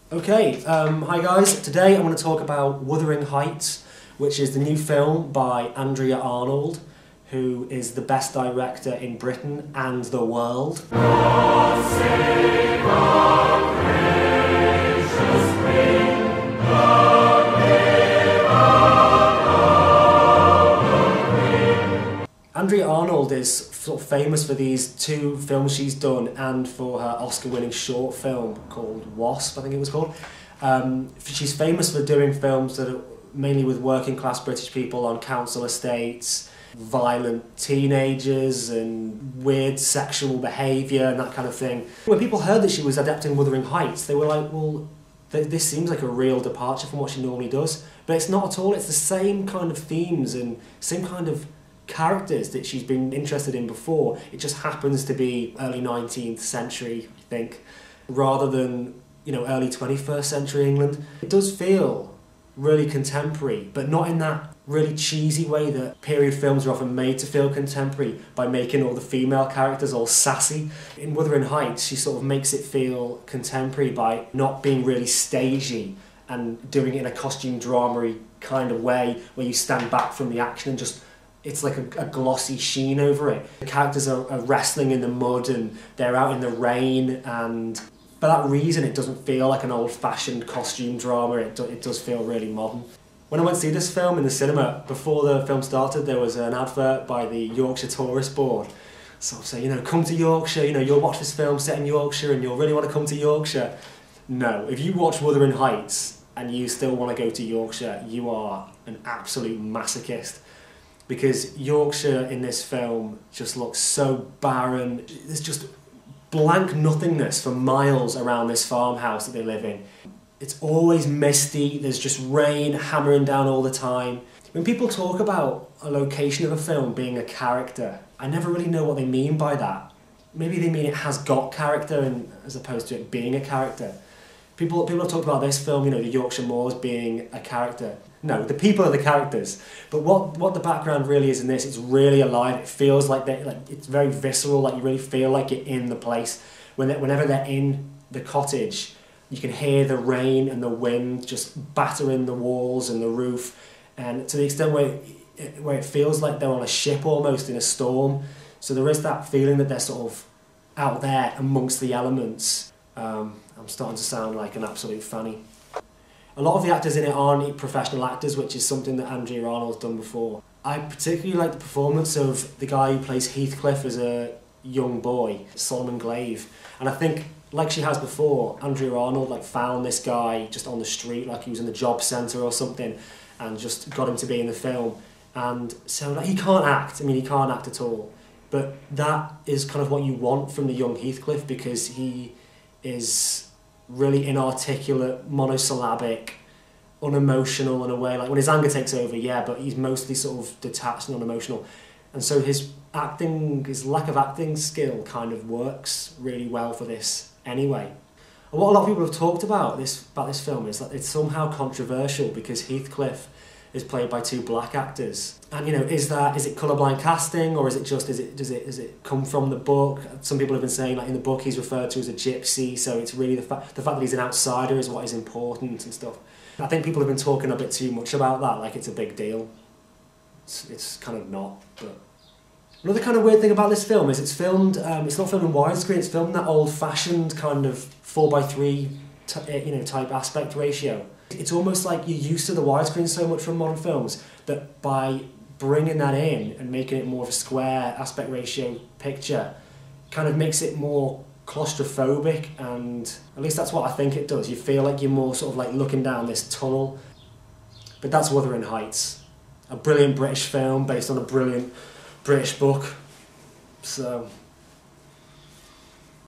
Hi guys. Today I'm going to talk about Wuthering Heights, which is the new film by Andrea Arnold, who is the best director in Britain and the world. God save our gracious Queen, Andrea Arnold is sort of famous for these two films she's done and for her Oscar-winning short film called Wasp, I think it was called. She's famous for doing films that are mainly with working-class British people on council estates, violent teenagers and weird sexual behaviour and that kind of thing. When people heard that she was adapting Wuthering Heights, they were like, well, this seems like a real departure from what she normally does. But it's not at all. It's the same kind of themes and same kind of characters that she's been interested in before. It just happens to be early 19th century, I think, rather than, early 21st century England. It does feel really contemporary, but not in that really cheesy way that period films are often made to feel contemporary by making all the female characters all sassy. In Wuthering Heights, she sort of makes it feel contemporary by not being really stagey and doing it in a costume drama-y kind of way where you stand back from the action and just it's like a glossy sheen over it. The characters are wrestling in the mud and they're out in the rain, and for that reason it doesn't feel like an old-fashioned costume drama, it does feel really modern. When I went to see this film in the cinema, before the film started, there was an advert by the Yorkshire Tourist Board. Sort of say, come to Yorkshire, you'll watch this film set in Yorkshire and you'll really want to come to Yorkshire. No, if you watch Wuthering Heights and you still want to go to Yorkshire, you are an absolute masochist. Because Yorkshire in this film just looks so barren. There's just blank nothingness for miles around this farmhouse that they live in. It's always misty, there's just rain hammering down all the time. When people talk about a location of a film being a character, I never really know what they mean by that. Maybe they mean it has got character as opposed to it being a character. People have talked about this film, the Yorkshire Moors being a character. No, the people are the characters. But what the background really is in this, it's really alive. It feels like it's very visceral. Like you really feel like you're in the place. Whenever they're in the cottage, you can hear the rain and the wind just battering the walls and the roof, and to the extent where it feels like they're on a ship almost in a storm. So there is that feeling that they're sort of out there amongst the elements. I'm starting to sound like an absolute fanny. A lot of the actors in it aren't professional actors, which is something that Andrea Arnold's done before. I particularly like the performance of the guy who plays Heathcliff as a young boy, Solomon Glave. And I think, like she has before, Andrea Arnold found this guy just on the street, like he was in the job centre or something, and just got him to be in the film. And so he can't act. He can't act at all. But that is kind of what you want from the young Heathcliff, because he is really inarticulate, monosyllabic, unemotional in a way. Like when his anger takes over, yeah, but he's mostly sort of detached and unemotional. And so his lack of acting skill kind of works really well for this anyway. And what a lot of people have talked about this film is that it's somehow controversial because Heathcliff is played by two black actors. And is it colourblind casting, or is it just does it come from the book? Some people have been saying in the book he's referred to as a gypsy, so it's really the fact that he's an outsider is what is important and stuff. I think people have been talking a bit too much about that, like it's a big deal. It's kind of not. But another kind of weird thing about this film is it's filmed. It's not filmed in widescreen. It's filmed in that old-fashioned kind of 4:3 type aspect ratio. It's almost like you're used to the widescreen so much from modern films that by bringing that in and making it more of a square aspect ratio picture kind of makes it more claustrophobic, and at least that's what I think it does. You feel like you're more sort of looking down this tunnel. But that's Wuthering Heights, a brilliant British film based on a brilliant British book. So